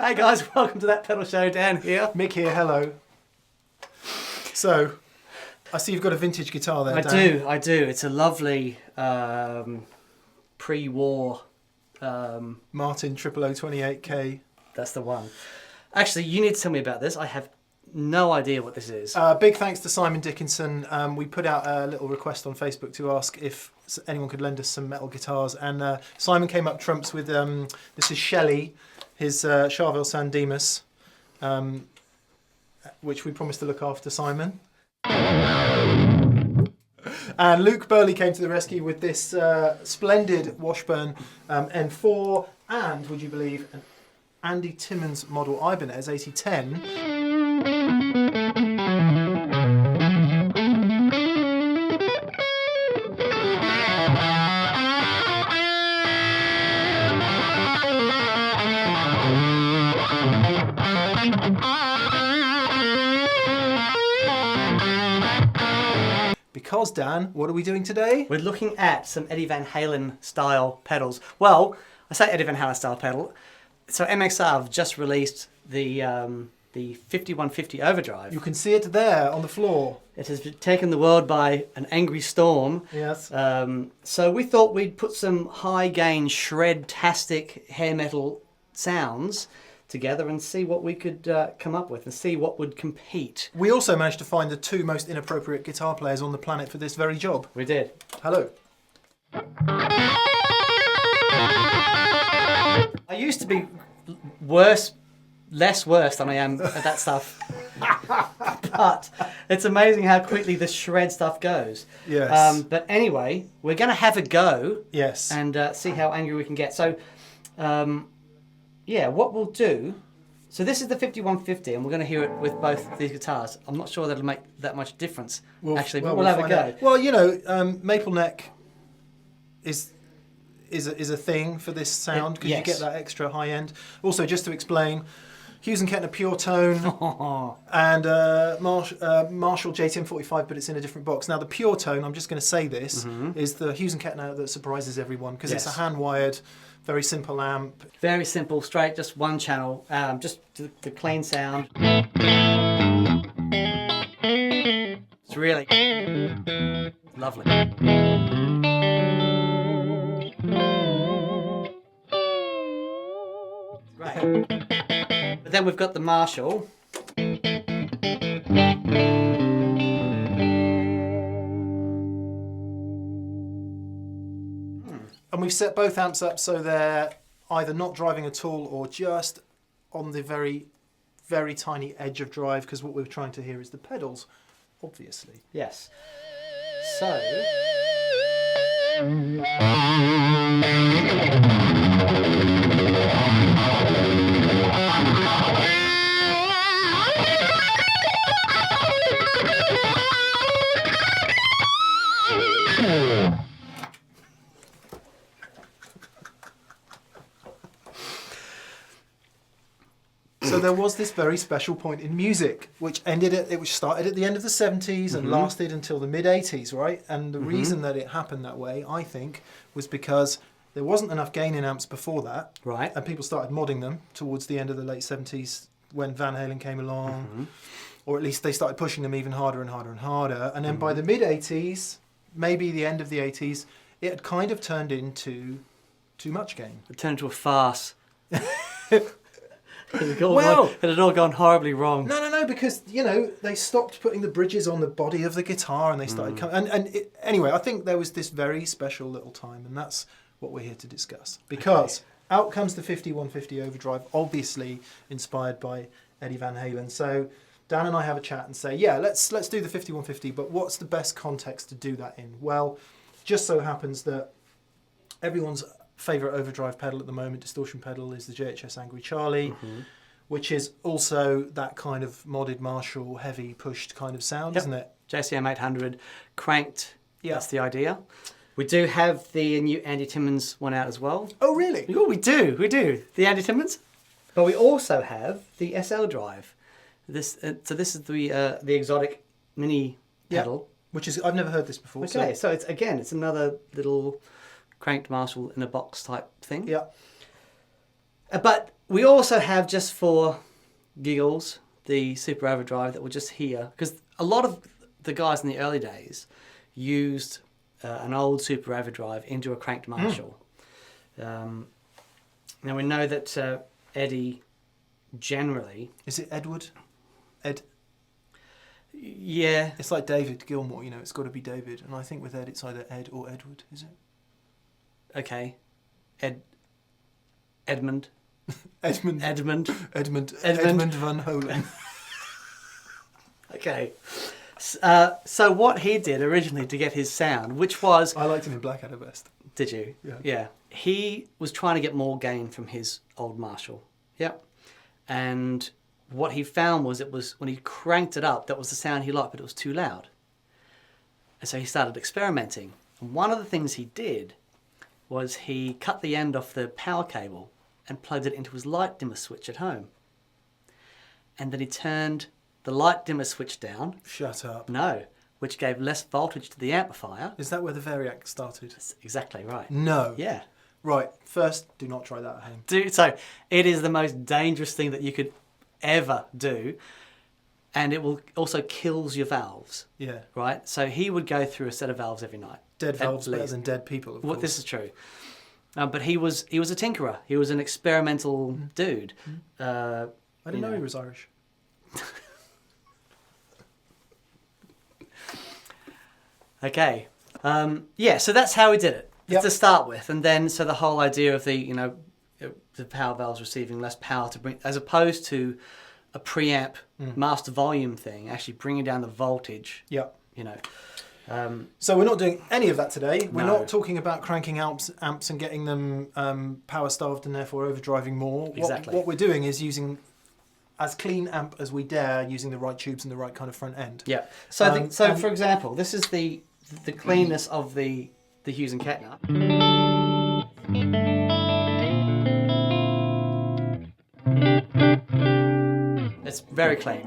Hey guys, welcome to That Pedal Show. Dan here. Mick here, hello. So, I see you've got a vintage guitar there, Dan. I do. It's a lovely pre-war... Martin 0028K. That's the one. Actually, you need to tell me about this. I have no idea what this is. Big thanks to Simon Dickenson. We put out a little request on Facebook to ask if anyone could lend us some metal guitars, and Simon came up trumps with this is Shelley, his Charvel San Dimas, which we promised to look after Simon. And Luke Burley came to the rescue with this splendid Washburn N4 and, would you believe, an Andy Timmons model Ibanez 8010. Because, Dan, what are we doing today? We're looking at some Eddie Van Halen style pedals. Well, I say Eddie Van Halen style pedal. So MXR have just released the 5150 Overdrive. You can see it there on the floor. It has taken the world by an angry storm. Yes. So we thought we'd put some high gain shred-tastic hair metal sounds together and see what we could come up with and see what would compete. We also managed to find the two most inappropriate guitar players on the planet for this very job. We did. Hello. I used to be less worse than I am at that stuff. But it's amazing how quickly the shred stuff goes. Yes. But anyway, we're going to have a go. Yes. And see how angry we can get. So, yeah, what we'll do... So this is the 5150, and we're going to hear it with both these guitars. I'm not sure that'll make that much difference, actually, but we'll have a go. Out. Well, you know, maple neck is a thing for this sound because you get that extra high end. Also, just to explain, Hughes Kettner Puretone and Marshall JTM45, but it's in a different box. Now, the Puretone, I'm just going to say this, is the Hughes Kettner that surprises everyone because it's a hand-wired, very simple amp. Very simple, straight, just one channel, just the clean sound. It's really lovely. Great. But then we've got the Marshall. And we've set both amps up so they're either not driving at all or just on the very, very tiny edge of drive, because what we're trying to hear is the pedals, obviously. Yes. So... So there was this very special point in music, which started at the end of the 70s and lasted until the mid-80s, right? And the reason that it happened that way, I think, was because there wasn't enough gain in amps before that. Right. And people started modding them towards the end of the late 70s when Van Halen came along. Or at least they started pushing them even harder and harder and harder. And then by the mid-80s, maybe the end of the 80s, it had kind of turned into too much gain. It turned into a farce. It had all gone horribly wrong. No, because, you know, they stopped putting the bridges on the body of the guitar and they started coming... Anyway, I think there was this very special little time, and that's what we're here to discuss. Because out comes the 5150 Overdrive, obviously inspired by Eddie Van Halen. So Dan and I have a chat and say, yeah, let's do the 5150, but what's the best context to do that in? Well, just so happens that everyone's favourite overdrive pedal at the moment, distortion pedal, is the JHS Angry Charlie, which is also that kind of modded Marshall, heavy pushed kind of sound, isn't it? JCM 800, cranked, that's the idea. We do have the new Andy Timmons one out as well. Oh, really? Oh, we do, the Andy Timmons. But we also have the SL Drive. So this is the Xotic mini pedal. Which is, I've never heard this before. Okay, so it's another little cranked Marshall in a box type thing. Yeah. But we also have, just for giggles, the Super Overdrive that we're just here, because a lot of the guys in the early days used an old Super Overdrive into a cranked Marshall. Now we know that Eddie generally... Is it Edward? Ed? Yeah. It's like David Gilmour, you know, it's got to be David. And I think with Ed, it's either Ed or Edward, is it? Okay. Edmund. Edmund. Edmund. Edmund. Edmund van Holen. Okay. So what he did originally to get his sound, which was... I liked him in Blackadder best. Did you? Yeah. Yeah. He was trying to get more gain from his old Marshall. Yep. And what he found was, it was when he cranked it up, that was the sound he liked, but it was too loud. And so he started experimenting. And one of the things he did was he cut the end off the power cable and plugged it into his light dimmer switch at home. And then he turned the light dimmer switch down. Shut up. No, which gave less voltage to the amplifier. Is that where the Variac started? That's exactly right. No. Yeah. Right, first, do not try that at home. So it is the most dangerous thing that you could ever do. And it will also kills your valves. Yeah. Right? So he would go through a set of valves every night. Dead valves better than dead people, of course. Well, this is true. But he was a tinkerer. He was an experimental dude. I didn't know he was Irish. Okay. Yeah, so that's how we did it to start with. And then, so the whole idea of the power valves receiving less power to bring, as opposed to a preamp master volume thing, actually bringing down the voltage. Yeah. So we're not doing any of that today. We're No. not talking about cranking amps and getting them power starved and therefore overdriving more. Exactly. What we're doing is using as clean amp as we dare, using the right tubes and the right kind of front end. Yeah. So for example, this is the cleanness of the Hughes and Kettner. It's very clean.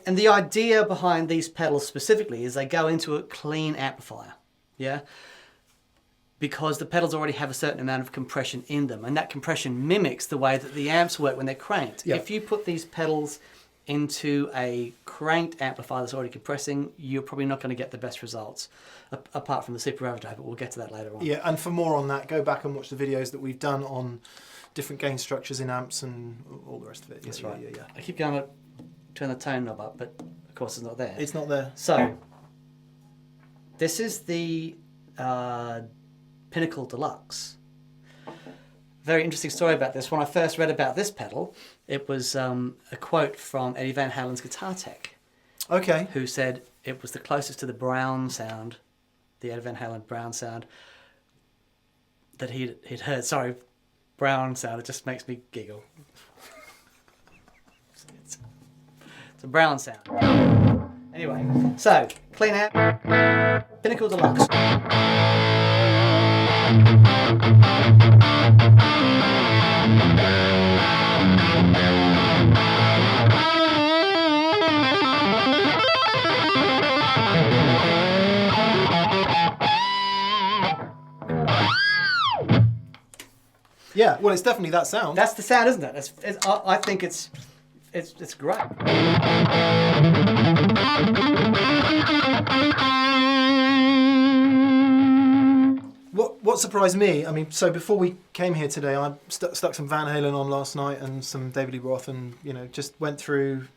And the idea behind these pedals specifically is they go into a clean amplifier, yeah? Because the pedals already have a certain amount of compression in them, and that compression mimics the way that the amps work when they're cranked. Yeah. If you put these pedals into a cranked amplifier that's already compressing, you're probably not going to get the best results, apart from the Super Overdrive, but we'll get to that later on. Yeah, and for more on that, go back and watch the videos that we've done on different gain structures in amps and all the rest of it. That's right. Yeah. I keep going to turn the tone knob up, but of course it's not there. It's not there. So, this is the Pinnacle Deluxe. Very interesting story about this. When I first read about this pedal, it was a quote from Eddie Van Halen's guitar tech. Okay. Who said it was the closest to the Brown sound, the Eddie Van Halen Brown sound, that he'd heard. Sorry, Brown sound, it just makes me giggle. It's a Brown sound. Anyway, so, clean amp, Pinnacle Deluxe. Yeah, well, it's definitely that sound. That's the sound, isn't it? I think it's great. What surprised me, I mean, so before we came here today, I stuck some Van Halen on last night and some David Lee Roth, and just went through,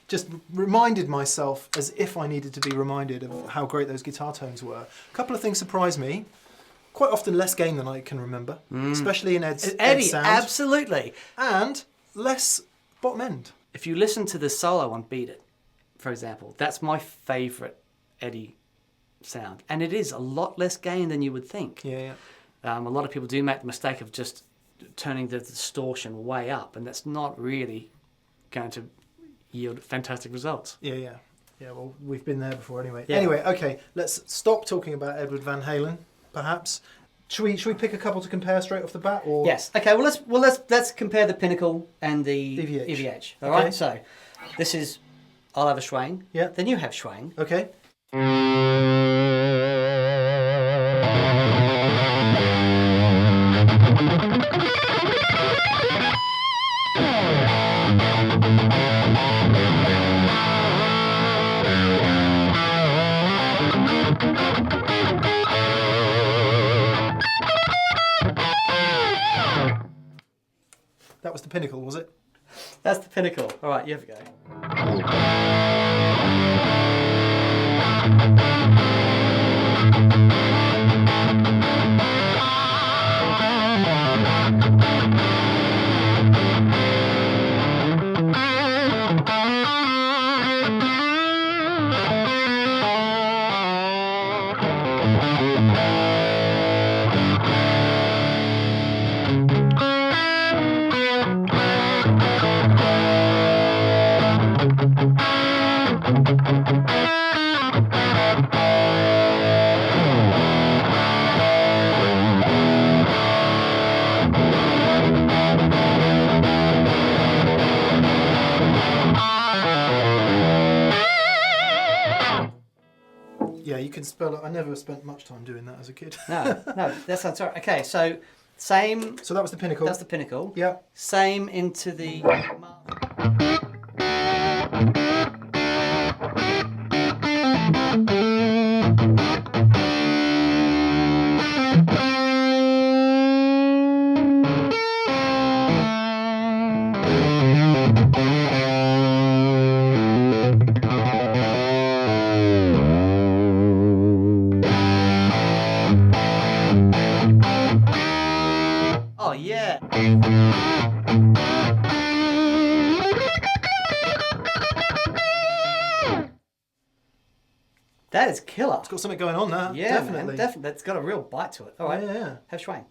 just reminded myself as if I needed to be reminded of how great those guitar tones were. A couple of things surprised me. Quite often less gain than I can remember, especially in Ed's sound. Absolutely. And less bottom end. If you listen to the solo on Beat It, for example, that's my favourite Eddie sound. And it is a lot less gain than you would think. Yeah. A lot of people do make the mistake of just turning the distortion way up, and that's not really going to yield fantastic results. Yeah, well, we've been there before anyway. Yeah. Anyway, okay, let's stop talking about Edward Van Halen, perhaps. Should we pick a couple to compare straight off the bat, or yes? Okay. Well, let's compare the Pinnacle and the EVH. All right. So, this is I'll have a Schwang. Yeah. Then you have Schwang. Okay. Pinnacle, was it? That's the Pinnacle. All right, you have a go. Yeah, you can spell it. I never spent much time doing that as a kid. No, that sounds all right. Okay, so same. So that was the Pinnacle. That's the Pinnacle. Yeah. Same into the. Oh yeah. That is killer. It's got something going on there. Yeah, definitely. man, definitely. That's got a real bite to it. All right. Yeah. Have Schwein.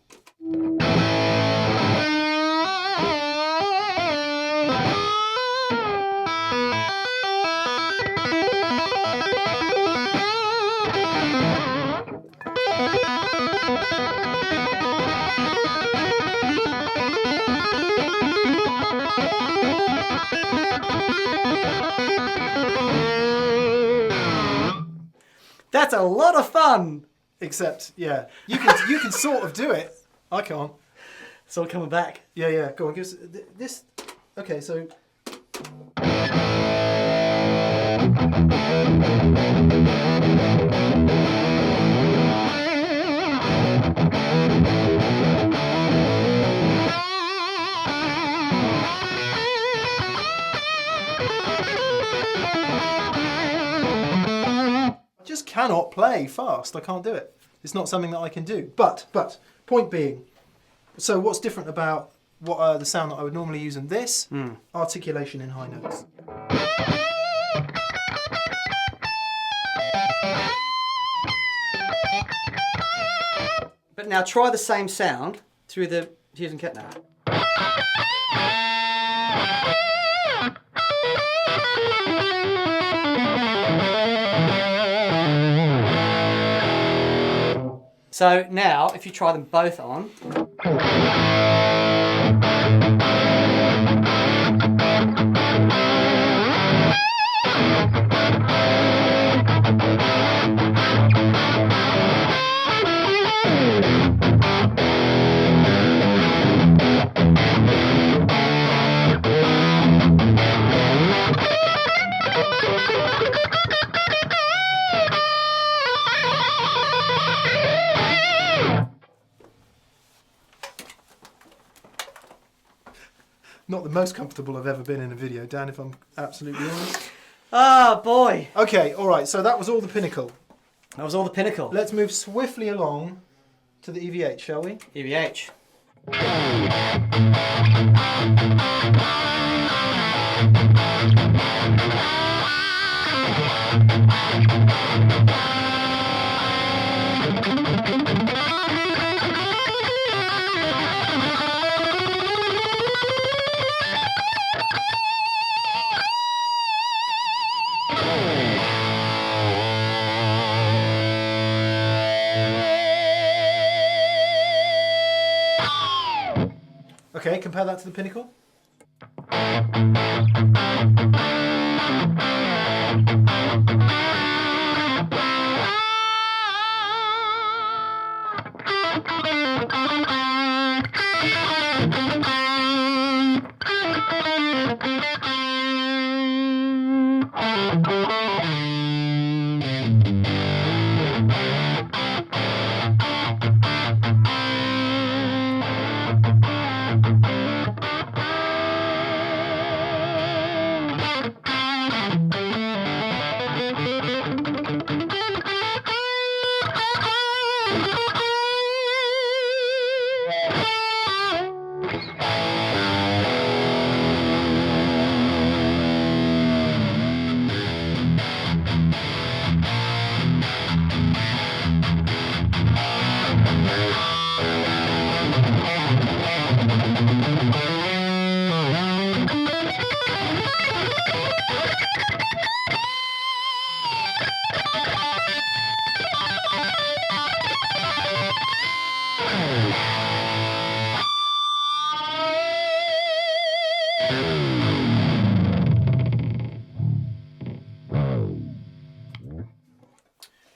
That's a lot of fun. Except, yeah, you can sort of do it. I can't. It's all coming back. Yeah. Go on, give us this. Okay, so. I just cannot play fast. I can't do it. It's not something that I can do. But point being, so what's different about what the sound that I would normally use in this? Articulation in high notes. But now try the same sound through the Hughes and Kettner. So now, if you try them both on. Not the most comfortable I've ever been in a video, Dan, if I'm absolutely honest. Ah, boy. Okay, all right, so that was all the Pinnacle. That was all the Pinnacle. Let's move swiftly along to the EVH, shall we? EVH. Okay, compare that to the Pinnacle.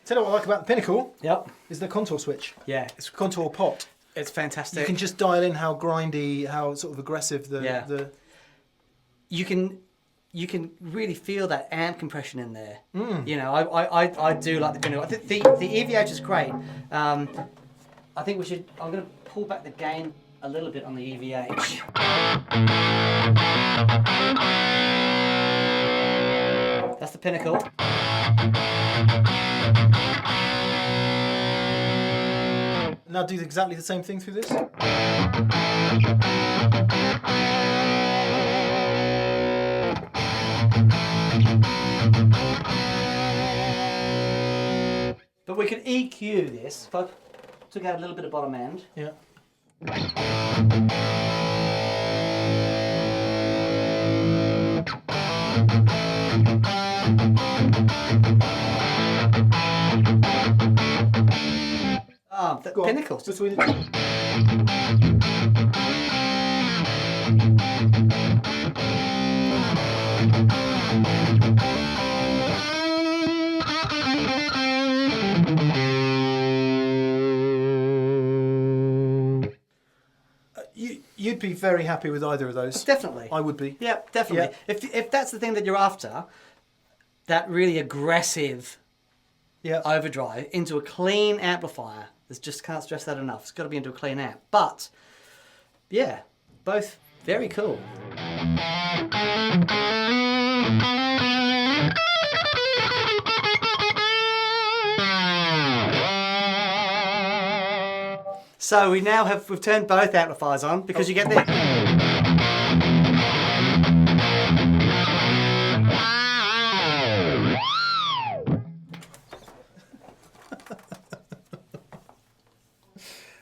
Tell you what I like about the Pinnacle Yep. is the contour switch. Yeah. It's a contour pot. It's fantastic. You can just dial in how grindy, how sort of aggressive the You can really feel that amp compression in there. You know, I do like the Pinnacle. I think the EVH is great. I think we should. I'm going to pull back the gain a little bit on the EVH. That's the Pinnacle. Now do exactly the same thing through this. But we can EQ this. If I took out a little bit of bottom end. Yeah. The Go on. Pinnacle. Between the two. You'd be very happy with either of those. Definitely. I would be. Yeah, definitely. Yeah. If that's the thing that you're after, that really aggressive Yeah. overdrive into a clean amplifier. There's just can't stress that enough. It's got to be into a clean amp. But yeah, both very cool. So we've turned both amplifiers on because you get the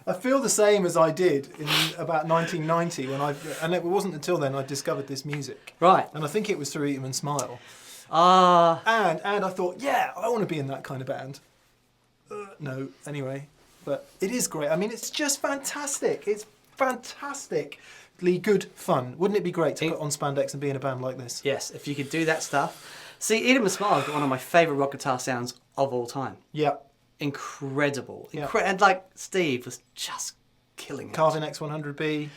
I feel the same as I did in about 1990 and it wasn't until then I discovered this music. right. And I think it was through Eat 'em and Smile. Ah, And I thought, yeah, I want to be in that kind of band. No, anyway. But it is great. I mean, it's just fantastic. It's fantastically good fun. Wouldn't it be great to put on spandex and be in a band like this? yes. If you could do that stuff. See, Eat 'em and Smile has got one of my favourite rock guitar sounds of all time. Yeah. Incredible. Yeah. And like Steve was just killing it. Carvin X100B,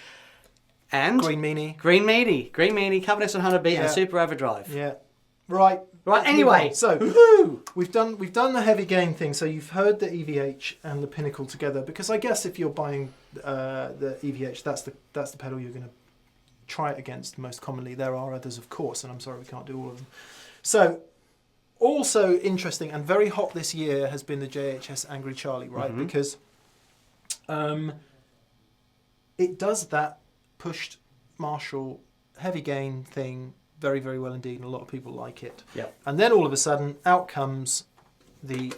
And Green Meanie. Green Meanie, Carvin S100B, Yeah. and Super Overdrive. Yeah. Right. Right. let's move Anyway, on. So woohoo! we've done the heavy gain thing. So you've heard the EVH and the Pinnacle together, because I guess if you're buying the EVH, that's the pedal you're going to try it against most commonly. There are others, of course, and I'm sorry we can't do all of them. So also interesting and very hot this year has been the JHS Angry Charlie, right? Mm-hmm. Because it does that pushed Marshall heavy gain thing very, very well indeed, and a lot of people like it. Yep. And then all of a sudden, out comes the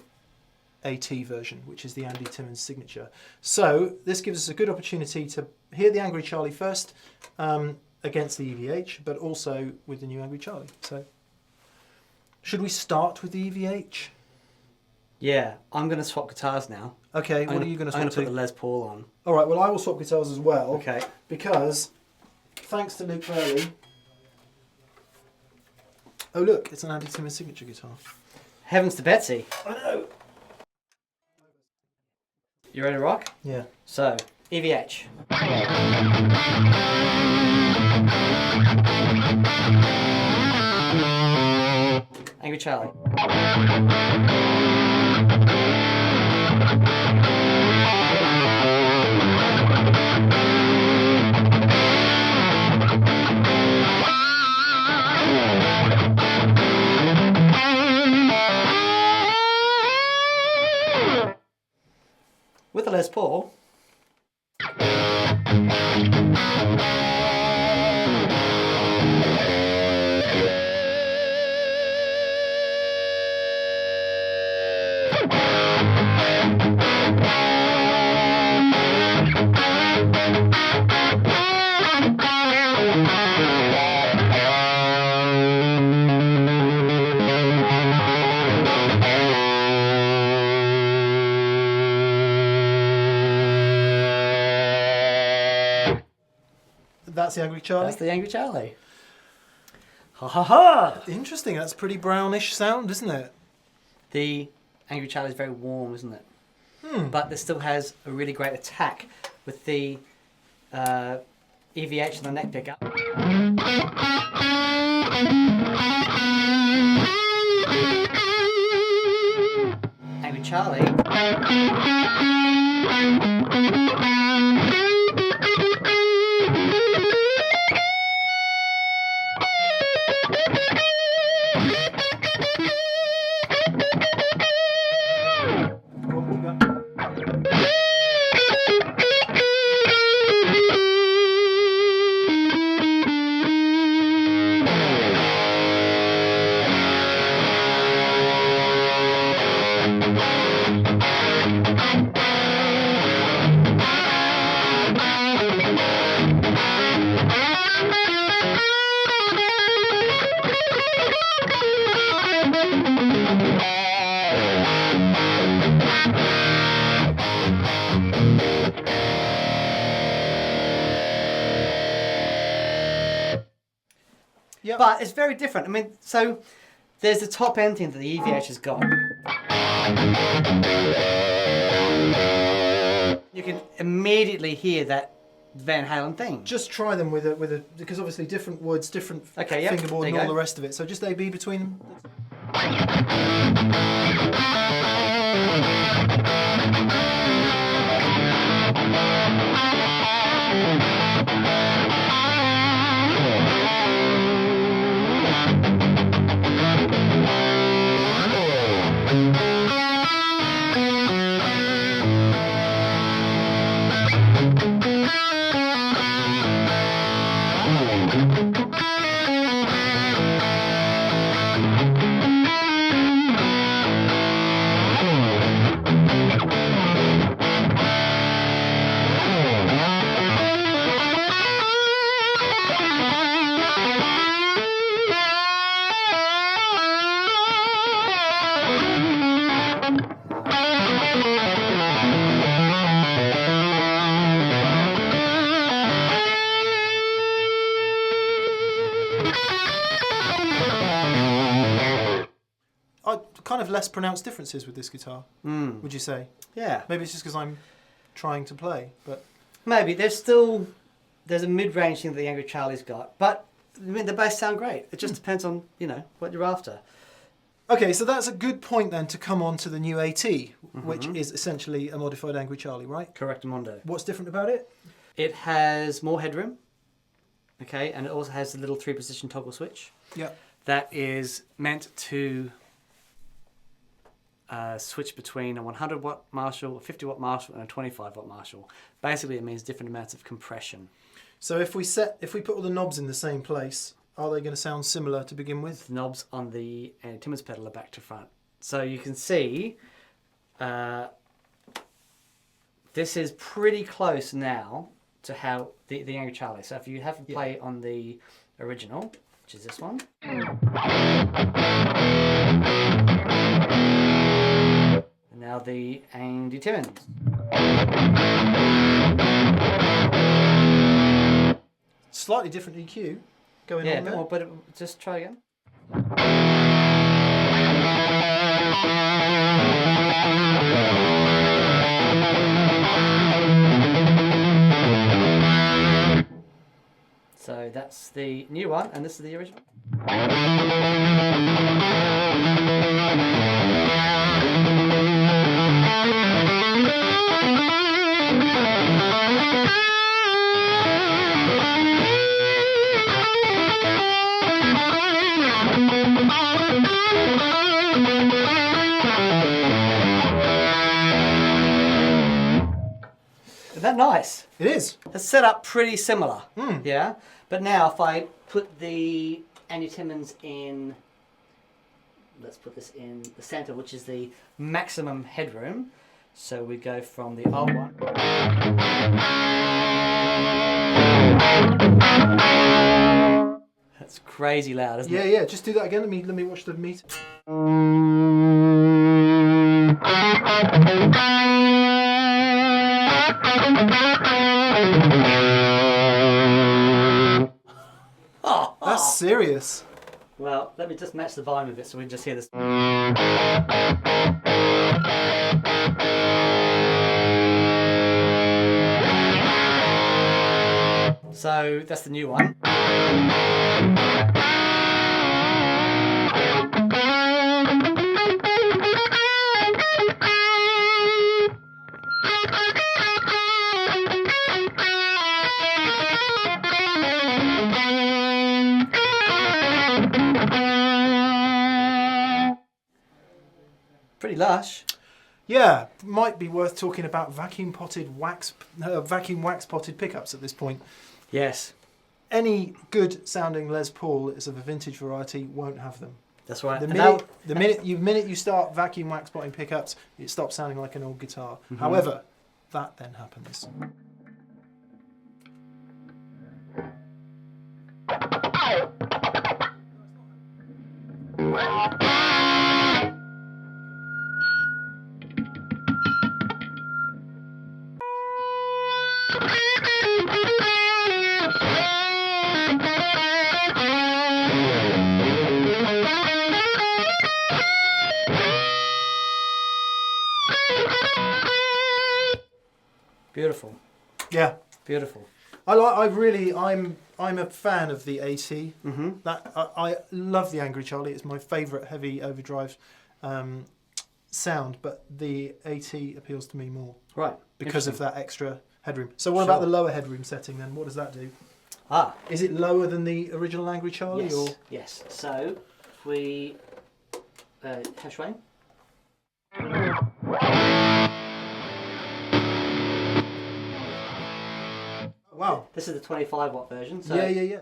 AT version, which is the Andy Timmons signature. So this gives us a good opportunity to hear the Angry Charlie first against the EVH, but also with the new Angry Charlie. So should we start with the EVH? Yeah, I'm going to swap guitars now. Okay, what are you going to I'm going swap to put the to? Les Paul on. All right, well, I will swap guitars as well. Okay. Because, thanks to Luke Burley... Oh, look, it's an Andy Timmons signature guitar. Heavens to Betsy. I know. You ready to rock? Yeah. So, EVH. Angry Charlie. With the Les Paul. That's the Angry Charlie? That's the Angry Charlie. Ha ha ha! Interesting, that's a pretty brownish sound, isn't it? The Angry Charlie is very warm, isn't it? But this still has a really great attack with the EVH and the neck pickup. Angry Charlie. Yep. But it's very different. I mean, so there's the top end thing that the EVH has got. You can immediately hear that Van Halen thing. Just try them with a because obviously different woods, different Okay, yep. fingerboard, and There all you go. the rest of it. So just A/B between them. Kind of less pronounced differences with this guitar, would you say? Yeah. Maybe it's just because I'm trying to play, but Maybe. There's a mid-range thing that the Angry Charlie's got. But, I mean, they both sound great. It just depends on, you know, what you're after. okay. So that's a good point then to come on to the new AT, which is essentially a modified Angry Charlie, right? Correct, Mondo. What's different about it? It has more headroom. Okay, and it also has the little 3-position toggle switch. Yeah. That is meant to switch between a 100 watt Marshall, a 50 watt Marshall, and a 25 watt Marshall. Basically, it means different amounts of compression. So if we put all the knobs in the same place, are they going to sound similar to begin with? The knobs on the Timmins pedal are back to front. So you can see this is pretty close now to how the Angry Charlie. So if you have to play on the original, which is this one. And now the Andy Timmins. Slightly different EQ going Yeah, on there. well, but just try again. So that's the new one, and this is the original. Isn't that nice? It is. It's set up pretty similar, yeah? But now if I put the Andy Timmins in, let's put this in the center, which is the maximum headroom. So we go from the old one. That's crazy loud, isn't it? Yeah. Just do that again. Let me watch the meter. That's serious. Well, let me just match the volume of it so we can just hear this. So that's the new one. Pretty lush. Yeah, might be worth talking about vacuum wax potted pickups at this point. Yes. Any good sounding Les Paul is of a vintage variety won't have them. That's right. The minute you start vacuum wax potting pickups, it stops sounding like an old guitar. However, that then happens. Beautiful. Yeah, beautiful. I'm a fan of the AT. Mm-hmm. I love the Angry Charlie. It's my favourite heavy overdrive sound, but the AT appeals to me more. Right. Because of that extra headroom. So what about the lower headroom setting then? What does that do? Is it lower than the original Angry Charlie? Yes. Or? Yes. So if we hash Wayne. Wow. This is the 25 watt version. So Yeah.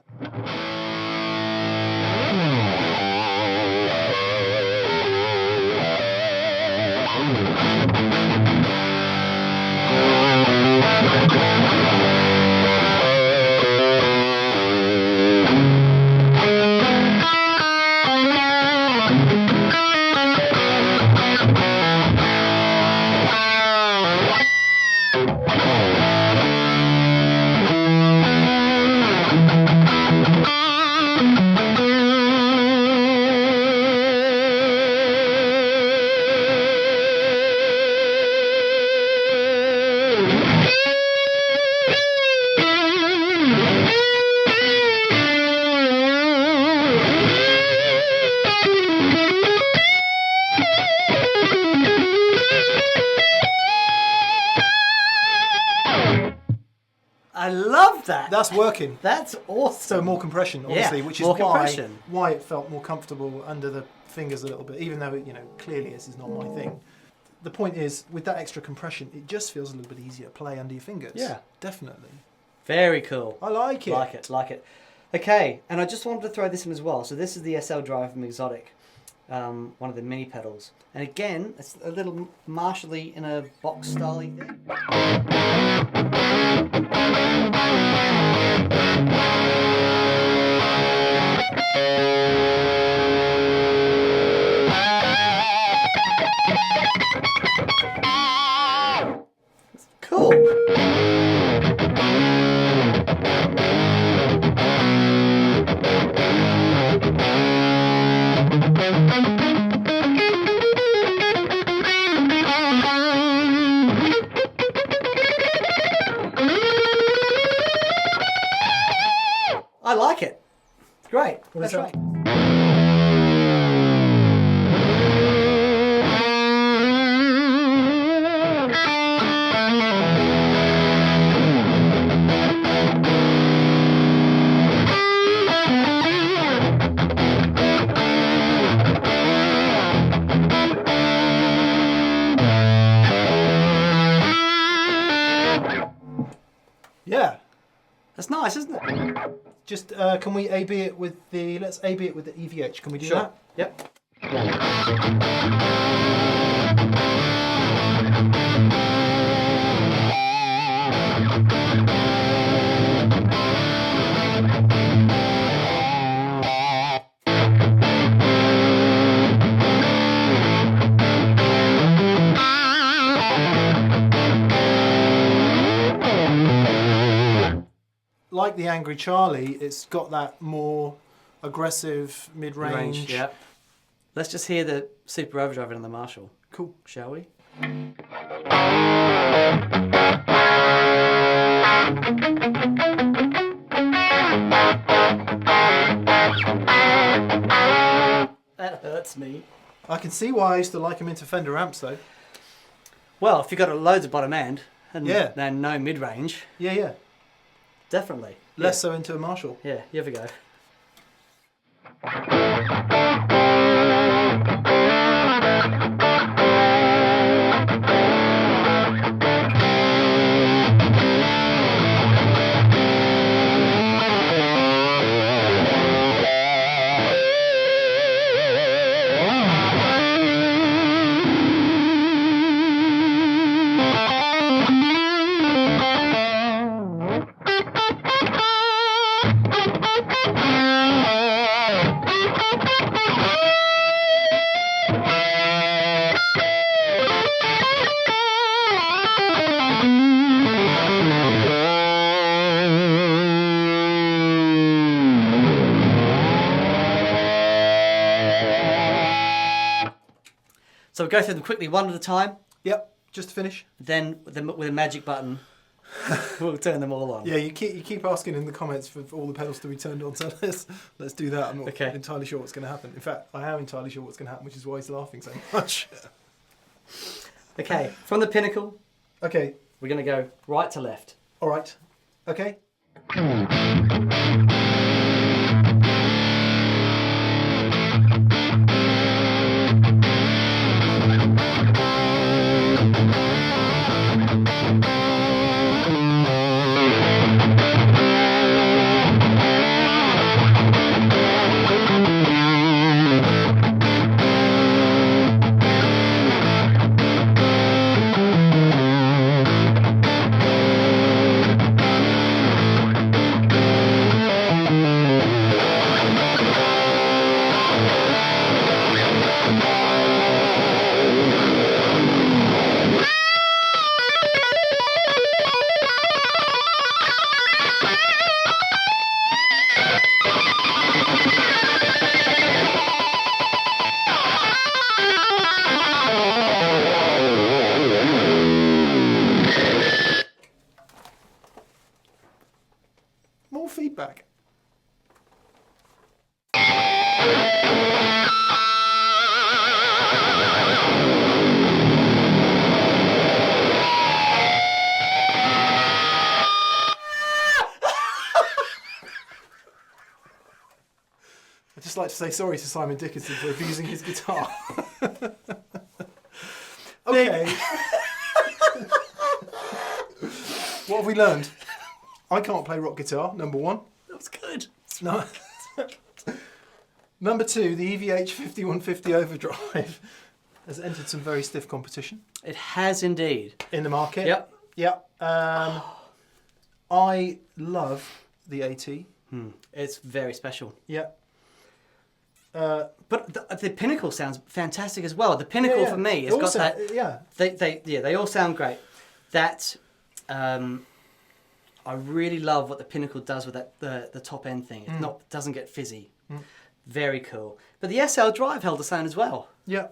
I love that. That's working. That's awesome. So more compression, obviously, Yeah, which is why it felt more comfortable under the fingers a little bit, even though, clearly this is not my thing. The point is, with that extra compression, it just feels a little bit easier to play under your fingers. Yeah. Definitely. Very cool. I like it. Like it. Okay, and I just wanted to throw this in as well. So this is the SL Drive from Xotic, one of the mini pedals. And again, it's a little Marshall-y in a box style thing. Cool. I like it. It's great. That's right. Yeah. That's nice, isn't it? Just can we A/B it with the? Let's A/B it with the EVH. Can we do that? Yep. Like the Angry Charlie, it's got that more aggressive mid-range. Yeah. Let's just hear the super overdrive in the Marshall. Cool. Shall we? That's me. I can see why I used to like them into Fender amps, though. Well, if you've got loads of bottom end and Yeah. then no mid-range, Yeah, yeah. definitely. Less so into a Marshall. Yeah, you have a go. So we'll go through them quickly, one at a time. Yep, just to finish. Then with a magic button, we'll turn them all on. Yeah, you keep asking in the comments for all the pedals to be turned on, so let's do that. I'm not entirely sure what's going to happen. In fact, I am entirely sure what's going to happen, which is why he's laughing so much. Okay, from the Pinnacle, Okay, we're going to go right to left. all right. Okay. More feedback. I'd just like to say sorry to Simon Dickenson for abusing his guitar. Okay. What have we learned? I can't play rock guitar, number one. That was good. No. Number two, the EVH5150 Overdrive has entered some very stiff competition It has indeed. in the market. Yep. Yep. I love the AT. It's very special. Yep. But the Pinnacle sounds fantastic as well. The Pinnacle for me has got that. Yeah. They all sound great. That I really love what the Pinnacle does with that the top end thing. It doesn't get fizzy. Very cool. But the SL Drive held its own as well. Yeah.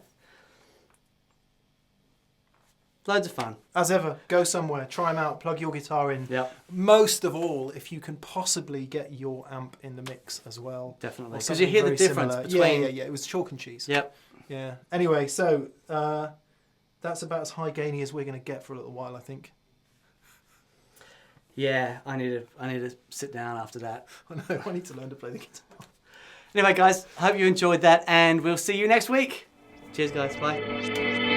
Loads of fun. As ever, go somewhere, try them out, plug your guitar in. Yep. Most of all, if you can possibly get your amp in the mix as well. Definitely. Or Because you something hear the very difference similar. between... Yeah. It was chalk and cheese. Yep. Yeah. Anyway, so that's about as high gainy as we're going to get for a little while, I think. Yeah, I need to sit down after that. I know, I need to learn to play the guitar. Anyway, guys, I hope you enjoyed that, and we'll see you next week. Cheers, guys. Bye.